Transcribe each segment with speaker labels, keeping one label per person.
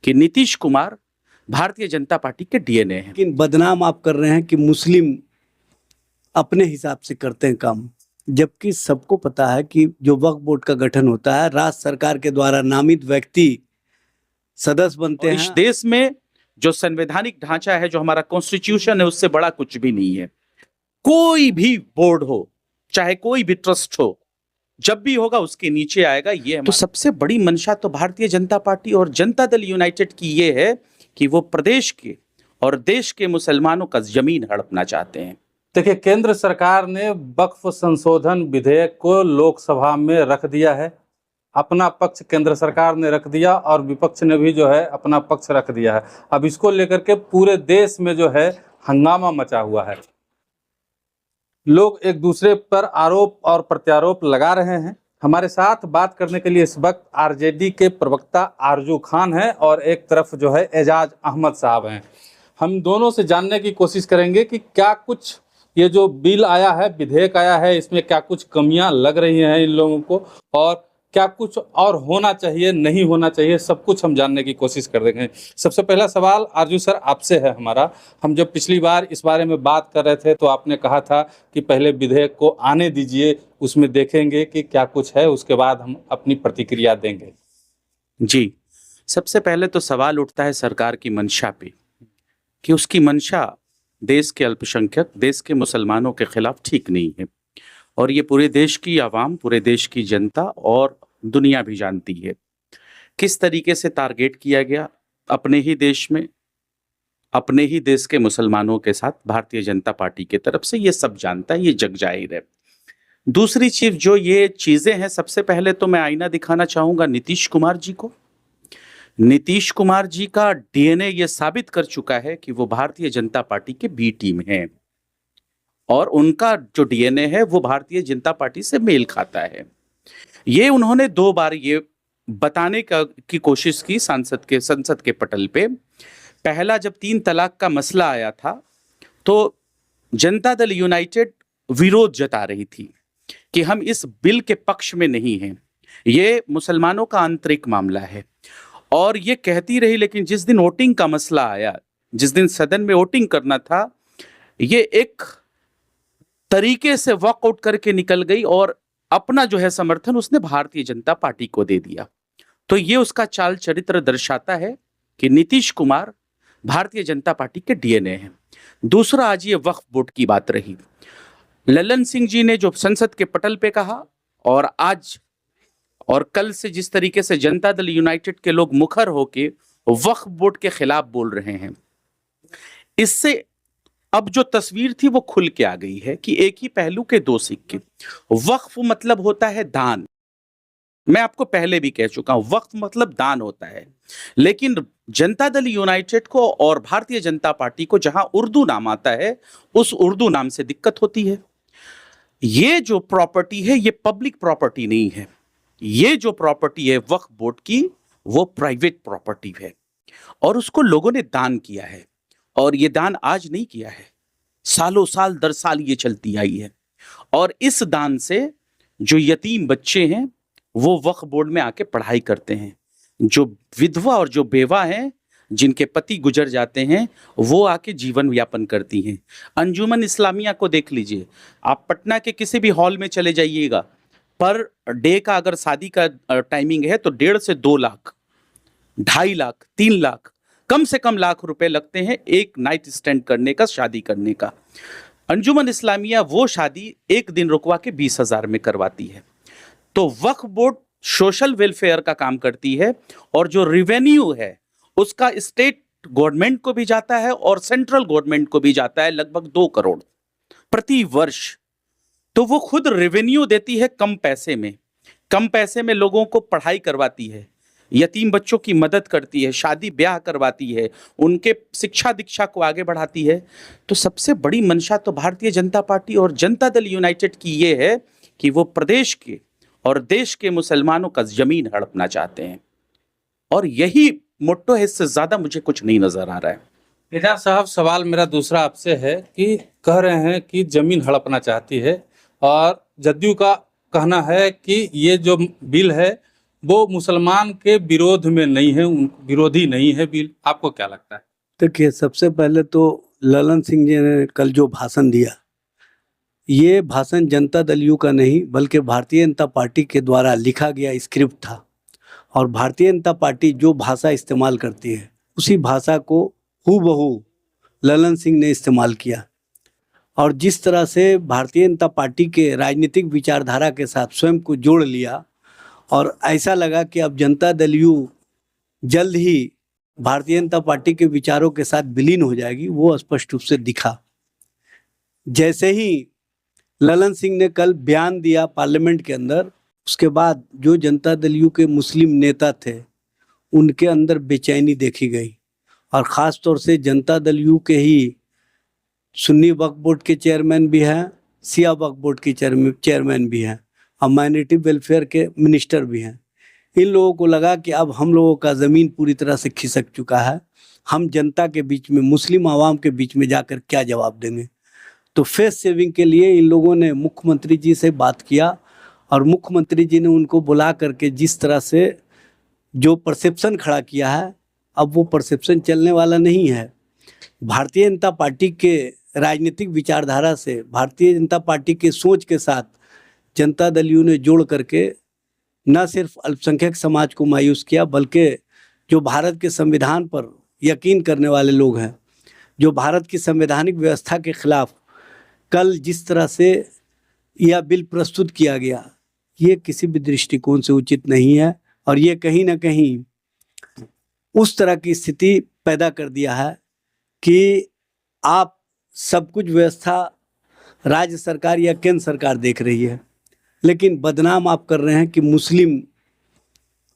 Speaker 1: कि नीतीश कुमार भारतीय जनता पार्टी के डीएनए हैं।
Speaker 2: लेकिन बदनाम आप कर रहे हैं कि मुस्लिम अपने हिसाब से करते हैं काम, जबकि सबको पता है कि जो वक्फ बोर्ड का गठन होता है राज्य सरकार के द्वारा नामित व्यक्ति सदस्य बनते हैं।
Speaker 1: इस देश में जो संवैधानिक ढांचा है, जो हमारा कॉन्स्टिट्यूशन है, उससे बड़ा कुछ भी नहीं है। कोई भी बोर्ड हो, चाहे कोई भी ट्रस्ट हो, जब भी होगा उसके नीचे आएगा ये। तो सबसे बड़ी मंशा तो भारतीय जनता पार्टी और जनता दल यूनाइटेड की ये है कि वो प्रदेश के और देश के मुसलमानों का जमीन हड़पना चाहते हैं।
Speaker 3: देखिए, केंद्र सरकार ने वक्फ संशोधन विधेयक को लोकसभा में रख दिया है। अपना पक्ष केंद्र सरकार ने रख दिया और विपक्ष ने भी जो है अपना पक्ष रख दिया है। अब इसको लेकर के पूरे देश में जो है हंगामा मचा हुआ है। लोग एक दूसरे पर आरोप और प्रत्यारोप लगा रहे हैं। हमारे साथ बात करने के लिए इस वक्त आरजेडी के प्रवक्ता आरजू खान हैं और एक तरफ जो है एजाज अहमद साहब हैं। हम दोनों से जानने की कोशिश करेंगे कि क्या कुछ ये जो बिल आया है, विधेयक आया है, इसमें क्या कुछ कमियां लग रही हैं इन लोगों को और क्या कुछ और होना चाहिए, नहीं होना चाहिए, सब कुछ हम जानने की कोशिश कर देंगे। सबसे पहला सवाल आरजू सर आपसे है हमारा। हम जब पिछली बार इस बारे में बात कर रहे थे तो आपने कहा था कि पहले विधेयक को आने दीजिए, उसमें देखेंगे कि क्या कुछ है, उसके बाद हम अपनी प्रतिक्रिया देंगे।
Speaker 1: जी, सबसे पहले तो सवाल उठता है सरकार की मंशा पे कि उसकी मंशा देश के अल्पसंख्यक, देश के मुसलमानों के खिलाफ ठीक नहीं है और ये पूरे देश की आवाम, पूरे देश की जनता और दुनिया भी जानती है किस तरीके से टारगेट किया गया अपने ही देश में, अपने ही देश के मुसलमानों के साथ भारतीय जनता पार्टी की तरफ से। ये सब जानता है, ये जग जाहिर है। दूसरी चीज जो ये चीजें हैं, सबसे पहले तो मैं आईना दिखाना चाहूंगा नीतीश कुमार जी को। नीतीश कुमार जी का डीएनए ये साबित कर चुका है कि वो भारतीय जनता पार्टी के बी टीम हैं और उनका जो डीएनए है वो भारतीय जनता पार्टी से मेल खाता है। ये उन्होंने 2 बार ये बताने की कोशिश की संसद के पटल पे। पहला, जब 3 तलाक का मसला आया था तो जनता दल यूनाइटेड विरोध जता रही थी कि हम इस बिल के पक्ष में नहीं हैं, ये मुसलमानों का आंतरिक मामला है, और ये कहती रही। लेकिन जिस दिन वोटिंग का मसला आया, जिस दिन सदन में वोटिंग करना था, ये एक तरीके से वॉकआउट करके निकल गई और अपना जो है समर्थन उसने भारतीय जनता पार्टी को दे दिया। तो ये उसका चाल चरित्र दर्शाता है कि नीतीश कुमार भारतीय जनता पार्टी के डीएनए हैं। दूसरा, आज ये वक्फ बोर्ड की बात रही। ललन सिंह जी ने जो संसद के पटल पे कहा और आज और कल से जिस तरीके से जनता दल यूनाइटेड के लोग मुखर होके वक्फ बोर्ड के खिलाफ बोल रहे हैं, इससे अब जो तस्वीर थी वो खुल के आ गई है कि एक ही पहलू के 2 सिक्के। वक्फ मतलब होता है दान। मैं आपको पहले भी कह चुका हूं, वक्फ मतलब दान होता है। लेकिन जनता दल यूनाइटेड को और भारतीय जनता पार्टी को जहां उर्दू नाम आता है, उस उर्दू नाम से दिक्कत होती है। ये जो प्रॉपर्टी है ये पब्लिक प्रॉपर्टी नहीं है। ये जो प्रॉपर्टी है वक्फ बोर्ड की, वो प्राइवेट प्रॉपर्टी है और उसको लोगों ने दान किया है। और ये दान आज नहीं किया है, सालों साल दर साल ये चलती आई है। और इस दान से जो यतीम बच्चे हैं वो वक्फ बोर्ड में आके पढ़ाई करते हैं। जो विधवा और जो बेवा हैं, जिनके पति गुजर जाते हैं, वो आके जीवन यापन करती हैं। अंजुमन इस्लामिया को देख लीजिए, आप पटना के किसी भी हॉल में चले जाइएगा, पर डे का अगर शादी का टाइमिंग है तो 1.5 से 2 लाख, 2.5 लाख, 3 लाख, कम से कम लाख रुपए लगते हैं एक नाइट स्टैंड करने का, शादी करने का। अंजुमन इस्लामिया वो शादी एक दिन रुकवा के 20,000 में करवाती है। तो वक्फ बोर्ड सोशल वेलफेयर का काम करती है और जो रेवेन्यू है उसका स्टेट गवर्नमेंट को भी जाता है और सेंट्रल गवर्नमेंट को भी जाता है, लगभग 2 करोड़ प्रति वर्ष। तो वो खुद रेवेन्यू देती है कम पैसे में लोगों को पढ़ाई करवाती है, यतीम बच्चों की मदद करती है, शादी ब्याह करवाती है, उनके शिक्षा दीक्षा को आगे बढ़ाती है। तो सबसे बड़ी मंशा तो भारतीय जनता पार्टी और जनता दल यूनाइटेड की ये है कि वो प्रदेश के और देश के मुसलमानों का जमीन हड़पना चाहते हैं और यही मोट्टो है, इससे ज्यादा मुझे कुछ नहीं नजर आ रहा है।
Speaker 3: एजाज साहब, सवाल मेरा दूसरा आपसे है कि कह रहे हैं कि जमीन हड़पना चाहती है और जदयू का कहना है कि ये जो बिल है वो मुसलमान के विरोध में नहीं है, उन विरोधी नहीं है बिल। आपको क्या लगता है?
Speaker 2: देखिए, सबसे पहले तो ललन सिंह जी ने कल जो भाषण दिया, ये भाषण जनता दल यू का नहीं बल्कि भारतीय जनता पार्टी के द्वारा लिखा गया स्क्रिप्ट था। और भारतीय जनता पार्टी जो भाषा इस्तेमाल करती है उसी भाषा को हूबहू ललन सिंह ने इस्तेमाल किया। और जिस तरह से भारतीय जनता पार्टी के राजनीतिक विचारधारा के साथ स्वयं को जोड़ लिया और ऐसा लगा कि अब जनता दल यू जल्द ही भारतीय जनता पार्टी के विचारों के साथ विलीन हो जाएगी, वो स्पष्ट रूप से दिखा। जैसे ही ललन सिंह ने कल बयान दिया पार्लियामेंट के अंदर, उसके बाद जो जनता दल यू के मुस्लिम नेता थे उनके अंदर बेचैनी देखी गई। और ख़ास तौर से जनता दल यू के ही सुन्नी वक्फ बोर्ड के चेयरमैन भी हैं, सिया वक्फ बोर्ड के चेयरमैन भी हैं और माइनॉरिटी वेलफेयर के मिनिस्टर भी हैं। इन लोगों को लगा कि अब हम लोगों का ज़मीन पूरी तरह से खिसक चुका है, हम जनता के बीच में, मुस्लिम आवाम के बीच में जाकर क्या जवाब देंगे। तो फेस सेविंग के लिए इन लोगों ने मुख्यमंत्री जी से बात किया और मुख्यमंत्री जी ने उनको बुला करके जिस तरह से जो परसेप्शन खड़ा किया है, अब वो परसेप्शन चलने वाला नहीं है। भारतीय जनता पार्टी के राजनीतिक विचारधारा से, भारतीय जनता पार्टी के सोच के साथ जनता दल यू ने जोड़ करके न सिर्फ अल्पसंख्यक समाज को मायूस किया, बल्कि जो भारत के संविधान पर यकीन करने वाले लोग हैं, जो भारत की संवैधानिक व्यवस्था के खिलाफ कल जिस तरह से यह बिल प्रस्तुत किया गया, ये किसी भी दृष्टिकोण से उचित नहीं है। और ये कहीं ना कहीं उस तरह की स्थिति पैदा कर दिया है कि आप सब कुछ व्यवस्था राज्य सरकार या केंद्र सरकार देख रही है, लेकिन बदनाम आप कर रहे हैं कि मुस्लिम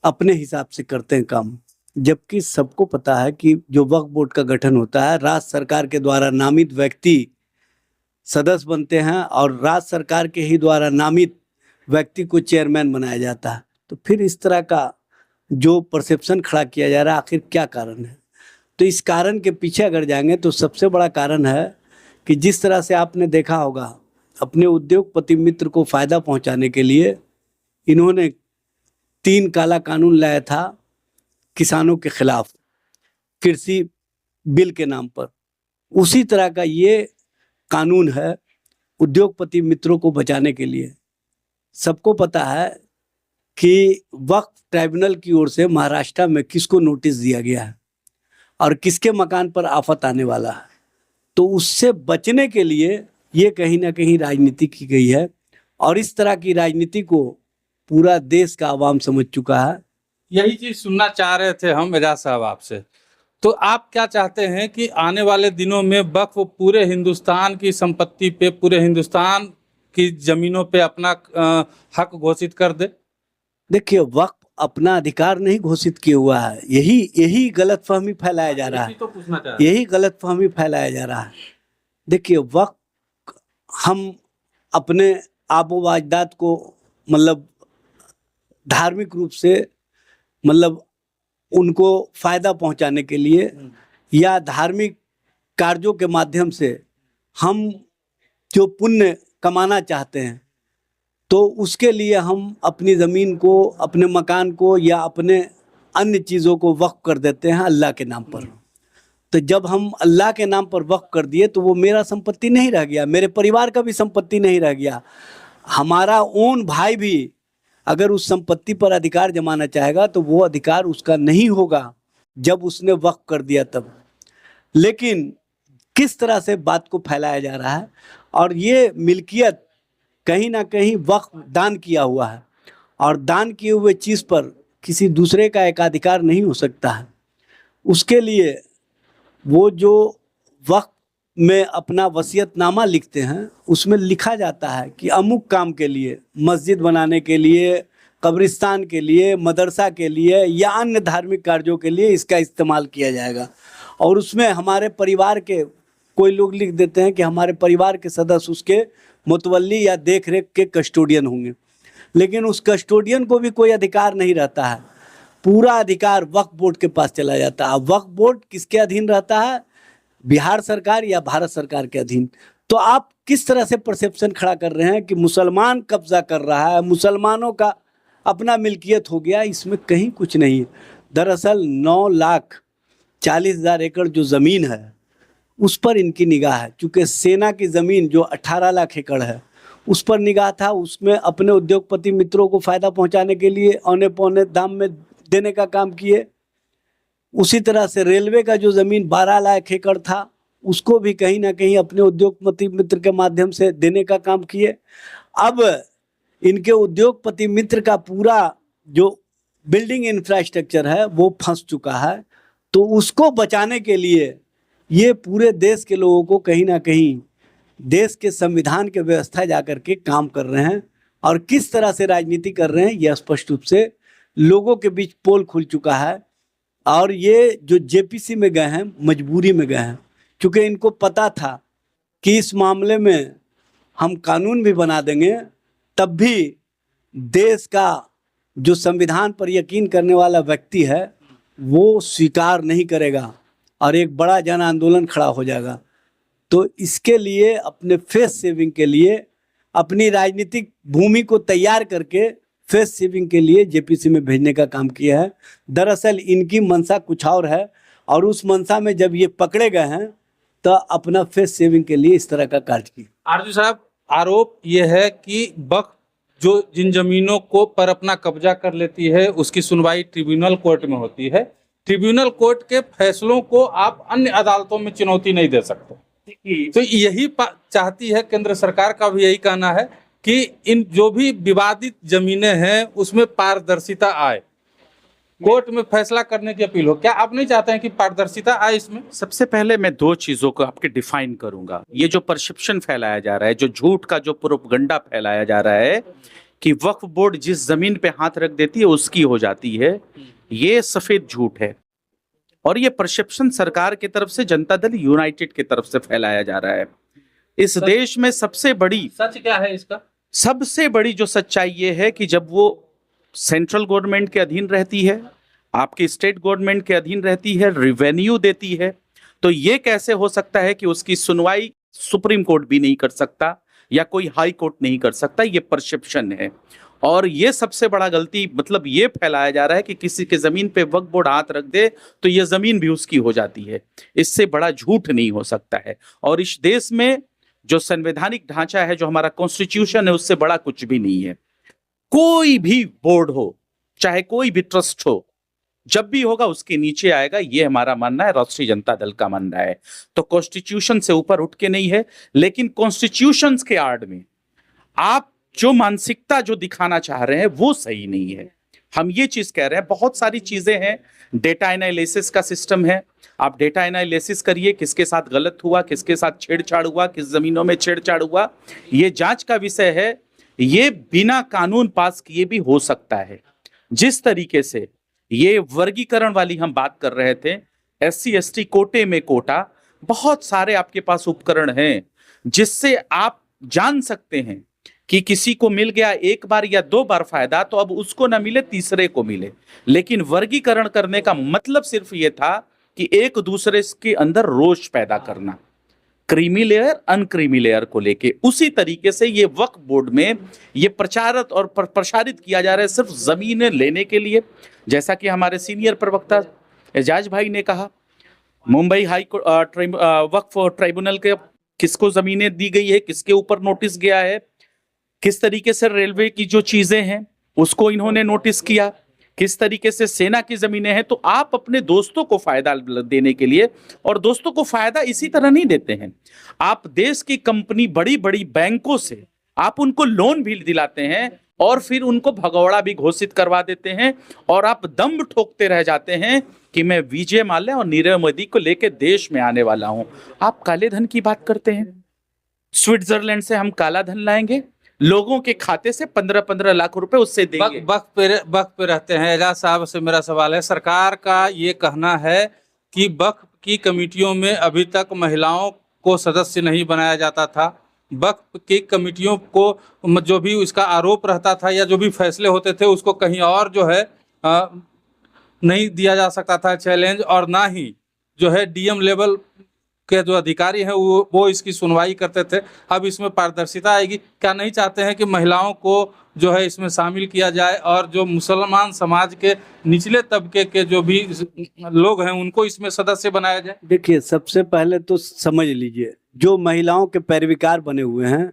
Speaker 2: अपने हिसाब से करते हैं काम। जबकि सबको पता है कि जो वक्फ बोर्ड का गठन होता है, राज्य सरकार के द्वारा नामित व्यक्ति सदस्य बनते हैं और राज्य सरकार के ही द्वारा नामित व्यक्ति को चेयरमैन बनाया जाता है। तो फिर इस तरह का जो परसेप्शन खड़ा किया जा रहा है, आखिर क्या कारण है? तो इस कारण के पीछे अगर जाएंगे तो सबसे बड़ा कारण है कि जिस तरह से आपने देखा होगा, अपने उद्योगपति मित्र को फ़ायदा पहुंचाने के लिए इन्होंने 3 काला कानून लाया था किसानों के खिलाफ कृषि बिल के नाम पर। उसी तरह का ये कानून है उद्योगपति मित्रों को बचाने के लिए। सबको पता है कि वक्फ ट्राइब्यूनल की ओर से महाराष्ट्र में किसको नोटिस दिया गया है और किसके मकान पर आफत आने वाला है। तो उससे बचने के लिए ये कहीं ना कहीं राजनीति की गई है और इस तरह की राजनीति को पूरा देश का आवाम समझ चुका है।
Speaker 3: यही चीज सुनना चाह रहे थे हम एजाज साहब आपसे। तो आप क्या चाहते हैं कि आने वाले दिनों में वक्फ पूरे हिंदुस्तान की संपत्ति पे, पूरे हिंदुस्तान की जमीनों पे अपना हक घोषित कर दे?
Speaker 2: देखिए, वक्फ अपना अधिकार नहीं घोषित किया हुआ है, यही गलतफहमी फैलाया जा रहा है,
Speaker 3: तो पूछना चाह रहे
Speaker 2: यही गलतफहमी फैलाया जा रहा है। देखिए, वक्फ हम अपने आबो अजदाद को मतलब धार्मिक रूप से मतलब उनको फायदा पहुंचाने के लिए या धार्मिक कार्यों के माध्यम से हम जो पुण्य कमाना चाहते हैं, तो उसके लिए हम अपनी ज़मीन को, अपने मकान को या अपने अन्य चीज़ों को वक्फ कर देते हैं अल्लाह के नाम पर। तो जब हम अल्लाह के नाम पर वक्फ कर दिए तो वो मेरा संपत्ति नहीं रह गया, मेरे परिवार का भी संपत्ति नहीं रह गया। हमारा ओन भाई भी अगर उस संपत्ति पर अधिकार जमाना चाहेगा तो वो अधिकार उसका नहीं होगा जब उसने वक्फ कर दिया तब। लेकिन किस तरह से बात को फैलाया जा रहा है, और ये मिल्कियत कहीं ना कहीं वक्फ दान किया हुआ है और दान किए हुए चीज़ पर किसी दूसरे का एकाधिकार नहीं हो सकता है। उसके लिए वो जो वक्फ में अपना वसीयतनामा लिखते हैं उसमें लिखा जाता है कि अमुक काम के लिए, मस्जिद बनाने के लिए, कब्रिस्तान के लिए, मदरसा के लिए या अन्य धार्मिक कार्यों के लिए इसका इस्तेमाल किया जाएगा। और उसमें हमारे परिवार के कोई लोग लिख देते हैं कि हमारे परिवार के सदस्य उसके मुतवल्ली या देख रेख के कस्टोडियन होंगे, लेकिन उस कस्टोडियन को भी कोई अधिकार नहीं रहता है। पूरा अधिकार वक्फ बोर्ड के पास चला जाता है। वक्फ बोर्ड किसके अधीन रहता है? बिहार सरकार या भारत सरकार के अधीन। तो आप किस तरह से परसेप्शन खड़ा कर रहे हैं कि मुसलमान कब्जा कर रहा है, मुसलमानों का अपना मिल्कियत हो गया, इसमें कहीं कुछ नहीं है। दरअसल 9,40,000 एकड़ जो ज़मीन है उस पर इनकी निगाह है, क्योंकि सेना की ज़मीन जो 18 लाख एकड़ है उस पर निगाह था। उसमें अपने उद्योगपति मित्रों को फ़ायदा पहुंचाने के लिए औने पौने दाम में देने का काम किए। उसी तरह से रेलवे का जो ज़मीन 12 लाख एकड़ था उसको भी कहीं ना कहीं अपने उद्योगपति मित्र के माध्यम से देने का काम किए। अब इनके उद्योगपति मित्र का पूरा जो बिल्डिंग इंफ्रास्ट्रक्चर है वो फंस चुका है, तो उसको बचाने के लिए ये पूरे देश के लोगों को कहीं ना कहीं देश के संविधान के व्यवस्था जाकर के काम कर रहे हैं। और किस तरह से राजनीति कर रहे हैं यह स्पष्ट रूप से लोगों के बीच पोल खुल चुका है। और ये जो जेपीसी में गए हैं मजबूरी में गए हैं, क्योंकि इनको पता था कि इस मामले में हम कानून भी बना देंगे तब भी देश का जो संविधान पर यकीन करने वाला व्यक्ति है वो स्वीकार नहीं करेगा और एक बड़ा जन आंदोलन खड़ा हो जाएगा। तो इसके लिए अपने फेस सेविंग के लिए अपनी राजनीतिक भूमि को तैयार करके फेस सेविंग के लिए जेपीसी में भेजने का काम किया है। दरअसल इनकी मंशा कुछ और है, और उस मंशा में जब ये पकड़े गए हैं तो अपना फेस सेविंग के लिए इस तरह का कार्य किया।
Speaker 3: आरजू साहब, आरोप ये है कि वक्फ जो जिन जमीनों को पर अपना कब्जा कर लेती है उसकी सुनवाई ट्रिब्यूनल कोर्ट में होती है। ट्रिब्यूनल कोर्ट के फैसलों को आप अन्य अदालतों में चुनौती नहीं दे सकते। तो यही चाहती है केंद्र सरकार का भी यही कहना है कि इन जो भी विवादित जमीनें हैं उसमें पारदर्शिता आए, कोर्ट में फैसला करने की अपील हो। क्या आप नहीं चाहते हैं कि पारदर्शिता आए इसमें?
Speaker 1: सबसे पहले मैं दो चीजों को आपके डिफाइन करूंगा। ये जो परसेप्शन फैलाया जा रहा है, जो झूठ का जो प्रोपगंडा फैलाया जा रहा है कि वक्फ बोर्ड जिस जमीन पे हाथ रख देती है उसकी हो जाती है, ये सफेद झूठ है। और ये परसेप्शन सरकार की तरफ से जनता दल यूनाइटेड की तरफ से फैलाया जा रहा है। इस देश में सबसे बड़ी
Speaker 3: सच क्या है इसका?
Speaker 1: सबसे बड़ी जो सच्चाई ये है कि जब वो सेंट्रल गवर्नमेंट के अधीन रहती है, आपकी स्टेट गवर्नमेंट के अधीन रहती है, रिवेन्यू देती है, तो ये कैसे हो सकता है कि उसकी सुनवाई सुप्रीम कोर्ट भी नहीं कर सकता या कोई हाई कोर्ट नहीं कर सकता? ये परसेप्शन है। और ये सबसे बड़ा गलती, मतलब ये फैलाया जा रहा है कि किसी के जमीन पे वक्फ बोर्ड हाथ रख दे तो ये जमीन भी उसकी हो जाती है। इससे बड़ा झूठ नहीं हो सकता है। और इस देश में जो संवैधानिक ढांचा है, जो हमारा कॉन्स्टिट्यूशन है, उससे बड़ा कुछ भी नहीं है। कोई भी बोर्ड हो, चाहे कोई भी ट्रस्ट हो, जब भी होगा उसके नीचे आएगा, ये हमारा मानना है, राष्ट्रीय जनता दल का मानना है। तो कॉन्स्टिट्यूशन से ऊपर उठ के नहीं है, लेकिन कॉन्स्टिट्यूशन के आड़ में आप जो मानसिकता जो दिखाना चाह रहे हैं वो सही नहीं है। हम ये चीज कह रहे हैं, बहुत सारी चीजें हैं। डेटा एनालिसिस का सिस्टम है, आप डेटा एनालिसिस करिए, किसके साथ गलत हुआ, किसके साथ छेड़छाड़ हुआ, किस जमीनों में छेड़छाड़ हुआ, ये जांच का विषय है। ये बिना कानून पास किए भी हो सकता है। जिस तरीके से ये वर्गीकरण वाली हम बात कर रहे थे, SC ST कोटे में कोटा, बहुत सारे आपके पास उपकरण हैं जिससे आप जान सकते हैं कि किसी को मिल गया एक बार या दो बार फायदा, तो अब उसको ना मिले, तीसरे को मिले। लेकिन वर्गीकरण करने का मतलब सिर्फ ये था कि एक दूसरे के अंदर रोष पैदा करना, क्रीमी लेयर अनक्रीमी लेयर को लेके। उसी तरीके से ये वक्फ बोर्ड में ये प्रचारित और प्रसारित किया जा रहा है सिर्फ जमीनें लेने के लिए। जैसा कि हमारे सीनियर प्रवक्ता एजाज भाई ने कहा, मुंबई हाई वक्फ ट्राइब्यूनल के किसको जमीनें दी गई है, किसके ऊपर नोटिस गया है, किस तरीके से रेलवे की जो चीजें हैं उसको इन्होंने नोटिस किया, किस तरीके से सेना की जमीनें हैं। तो आप अपने दोस्तों को फायदा देने के लिए, और दोस्तों को फायदा इसी तरह नहीं देते हैं, आप देश की कंपनी बड़ी बड़ी बैंकों से आप उनको लोन भी दिलाते हैं और फिर उनको भगौड़ा भी घोषित करवा देते हैं, और आप दम ठोकते रह जाते हैं कि मैं विजय माल्या और नीरव मोदी को लेकर देश में आने वाला हूं। आप काले धन की बात करते हैं, स्विट्जरलैंड से हम काला धन लाएंगे, लोगों के खाते से 15-15 लाख रुपए उससे देंगे।
Speaker 3: वक्फ पे रहते हैं। एजाज साहब से मेरा सवाल है, सरकार का ये कहना है कि वक्फ की कमेटियों में अभी तक महिलाओं को सदस्य नहीं बनाया जाता था। वक्फ की कमेटियों को जो भी इसका आरोप रहता था या जो भी फैसले होते थे उसको कहीं और जो है नहीं दिया जा सकता था चैलेंज, और ना ही जो है DM लेवल के जो अधिकारी हैं वो इसकी सुनवाई करते थे। अब इसमें पारदर्शिता आएगी। क्या नहीं चाहते हैं कि महिलाओं को जो है इसमें शामिल किया जाए और जो मुसलमान समाज के निचले तबके के जो भी लोग हैं उनको इसमें सदस्य बनाया जाए।
Speaker 2: देखिए, सबसे पहले तो समझ लीजिए, जो महिलाओं के पैरविकार बने हुए हैं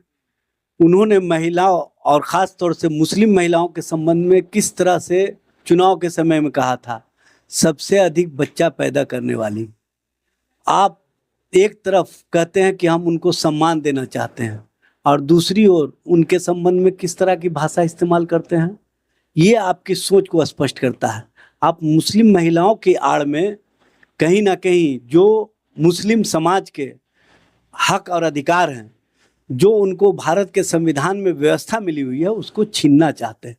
Speaker 2: उन्होंने महिलाओं और ख़ास तौर से मुस्लिम महिलाओं के संबंध में किस तरह से चुनाव के समय में कहा था, सबसे अधिक बच्चा पैदा करने वाली। आप एक तरफ कहते हैं कि हम उनको सम्मान देना चाहते हैं और दूसरी ओर उनके संबंध में किस तरह की भाषा इस्तेमाल करते हैं, ये आपकी सोच को स्पष्ट करता है। आप मुस्लिम महिलाओं की आड़ में कहीं ना कहीं जो मुस्लिम समाज के हक और अधिकार हैं, जो उनको भारत के संविधान में व्यवस्था मिली हुई है, उसको छीनना चाहते हैं।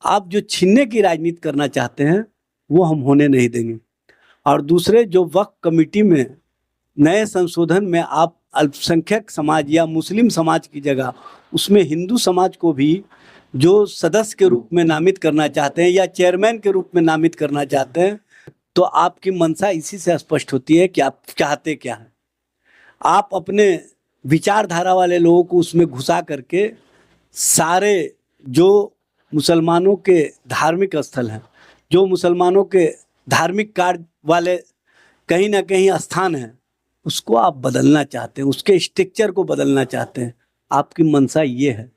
Speaker 2: आप जो छीनने की राजनीति करना चाहते हैं वो हम होने नहीं देंगे। और दूसरे, जो वक्फ कमेटी में नए संशोधन में आप अल्पसंख्यक समाज या मुस्लिम समाज की जगह उसमें हिंदू समाज को भी जो सदस्य के रूप में नामित करना चाहते हैं या चेयरमैन के रूप में नामित करना चाहते हैं, तो आपकी मंशा इसी से स्पष्ट होती है कि आप चाहते क्या हैं। आप अपने विचारधारा वाले लोगों को उसमें घुसा करके सारे जो मुसलमानों के धार्मिक स्थल हैं, जो मुसलमानों के धार्मिक कार्य वाले कहीं ना कहीं स्थान हैं, उसको आप बदलना चाहते हैं, उसके स्ट्रक्चर को बदलना चाहते हैं। आपकी मंशा ये है।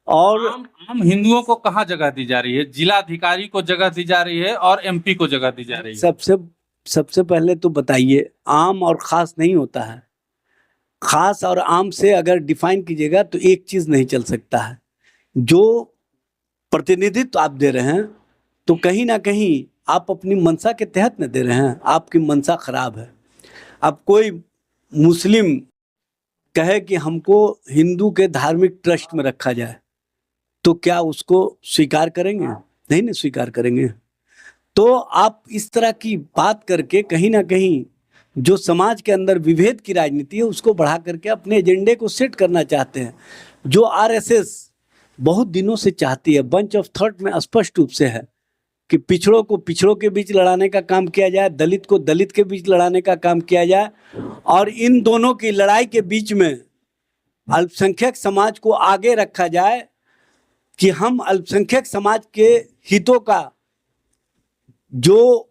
Speaker 2: और
Speaker 3: आम हिंदुओं को कहाँ जगह दी जा रही है? जिलाधिकारी को जगह दी जा रही है और एमपी को जगह दी जा रही है।
Speaker 2: सबसे पहले तो बताइए, आम और खास नहीं होता है। खास और आम से अगर डिफाइन कीजिएगा तो एक चीज नहीं चल सकता है। जो प्रतिनिधित्व आप दे रहे हैं तो कहीं ना कहीं आप अपनी मंशा के तहत न दे रहे हैं, आपकी मंशा खराब है। अब कोई मुस्लिम कहे कि हमको हिंदू के धार्मिक ट्रस्ट में रखा जाए, तो क्या उसको स्वीकार करेंगे? नहीं ना स्वीकार करेंगे। तो आप इस तरह की बात करके कहीं ना कहीं जो समाज के अंदर विभेद की राजनीति है उसको बढ़ा करके अपने एजेंडे को सेट करना चाहते हैं, जो आरएसएस बहुत दिनों से चाहती है। बंच ऑफ थॉट में स्पष्ट रूप से है कि पिछड़ों को पिछड़ों के बीच लड़ाने का काम किया जाए, दलित को दलित के बीच लड़ाने का काम किया जाए, और इन दोनों की लड़ाई के बीच में अल्पसंख्यक समाज को आगे रखा जाए कि हम अल्पसंख्यक समाज के हितों का जो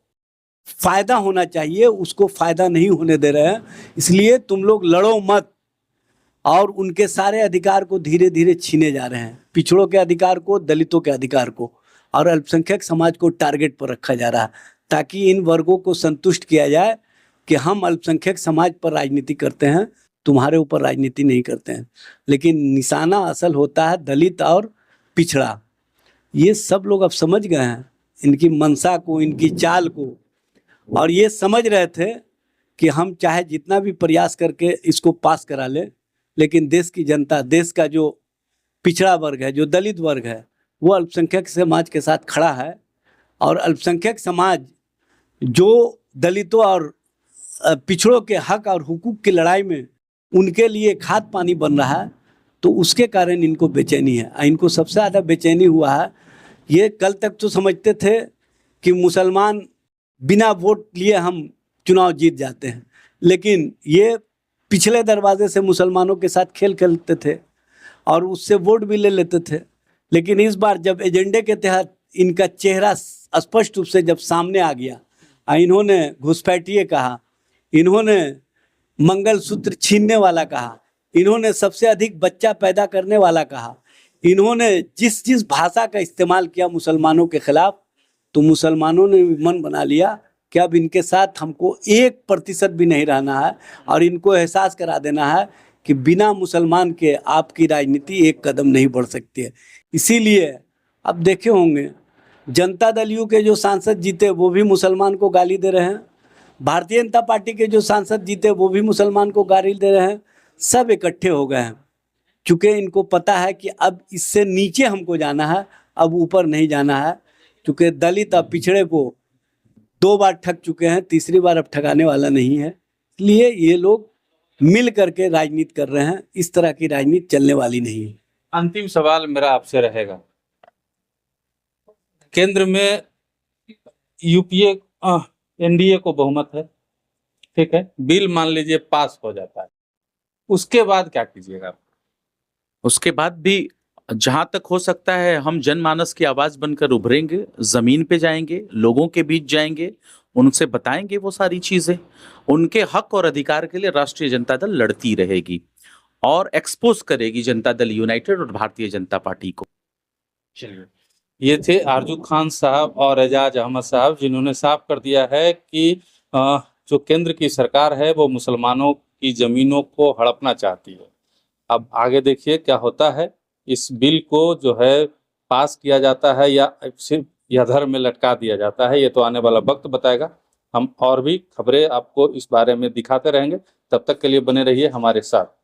Speaker 2: फायदा होना चाहिए उसको फायदा नहीं होने दे रहे हैं, इसलिए तुम लोग लड़ो मत। और उनके सारे अधिकार को धीरे धीरे छीने जा रहे हैं, पिछड़ों के अधिकार को, दलितों के अधिकार को, और अल्पसंख्यक समाज को टारगेट पर रखा जा रहा है ताकि इन वर्गों को संतुष्ट किया जाए कि हम अल्पसंख्यक समाज पर राजनीति करते हैं, तुम्हारे ऊपर राजनीति नहीं करते हैं। लेकिन निशाना असल होता है दलित और पिछड़ा। ये सब लोग अब समझ गए हैं इनकी मंशा को, इनकी चाल को, और ये समझ रहे थे कि हम चाहे जितना भी प्रयास करके इसको पास करा ले, लेकिन देश की जनता, देश का जो पिछड़ा वर्ग है, जो दलित वर्ग है, वो अल्पसंख्यक समाज के साथ खड़ा है। और अल्पसंख्यक समाज जो दलितों और पिछड़ों के हक और हुकूक की लड़ाई में उनके लिए खाद पानी बन रहा है, तो उसके कारण इनको बेचैनी है। इनको सबसे ज़्यादा बेचैनी हुआ है, ये कल तक तो समझते थे कि मुसलमान बिना वोट लिए हम चुनाव जीत जाते हैं, लेकिन ये पिछले दरवाजे से मुसलमानों के साथ खेल खेलते थे और उससे वोट भी ले लेते थे। लेकिन इस बार जब एजेंडे के तहत इनका चेहरा स्पष्ट रूप से जब सामने आ गया, इन्होंने घुसपैठिए कहा, इन्होंने मंगलसूत्र छीनने वाला कहा, इन्होंने सबसे अधिक बच्चा पैदा करने वाला कहा, इन्होंने जिस जिस भाषा का इस्तेमाल किया मुसलमानों के खिलाफ, तो मुसलमानों ने भी मन बना लिया कि अब इनके साथ हमको 1% भी नहीं रहना है और इनको एहसास करा देना है कि बिना मुसलमान के आपकी राजनीति एक कदम नहीं बढ़ सकती है। इसीलिए अब देखे होंगे जनता दल यू के जो सांसद जीते वो भी मुसलमान को गाली दे रहे हैं, भारतीय जनता पार्टी के जो सांसद जीते वो भी मुसलमान को गाली दे रहे हैं। सब इकट्ठे हो गए हैं, चूँकि इनको पता है कि अब इससे नीचे हमको जाना है, अब ऊपर नहीं जाना है। चूँकि दलित और पिछड़े को 2 बार ठग चुके हैं, तीसरी बार अब ठगाने वाला नहीं है। इसलिए ये लोग मिल करके राजनीति कर रहे हैं, इस तरह की राजनीति चलने वाली नहीं है।
Speaker 3: अंतिम सवाल मेरा आपसे रहेगा, केंद्र में यूपीए एनडीए को बहुमत है, ठीक है, बिल मान लीजिए पास हो जाता है, उसके बाद क्या कीजिएगा?
Speaker 1: उसके बाद भी जहां तक हो सकता है हम जनमानस की आवाज बनकर उभरेंगे, जमीन पे जाएंगे, लोगों के बीच जाएंगे, उनसे बताएंगे वो सारी चीजें। उनके हक और अधिकार के लिए राष्ट्रीय जनता दल लड़ती रहेगी और एक्सपोज करेगी जनता दल यूनाइटेड और भारतीय जनता पार्टी को।
Speaker 3: चलिए, ये थे आरजू खान साहब और एजाज अहमद साहब, जिन्होंने साफ कर दिया है कि जो केंद्र की सरकार है वो मुसलमानों की जमीनों को हड़पना चाहती है। अब आगे देखिए क्या होता है। इस बिल को जो है पास किया जाता है या सिर्फ या धर में लटका दिया जाता है, ये तो आने वाला वक्त बताएगा। हम और भी खबरें आपको इस बारे में दिखाते रहेंगे। तब तक के लिए बने रहिए हमारे साथ।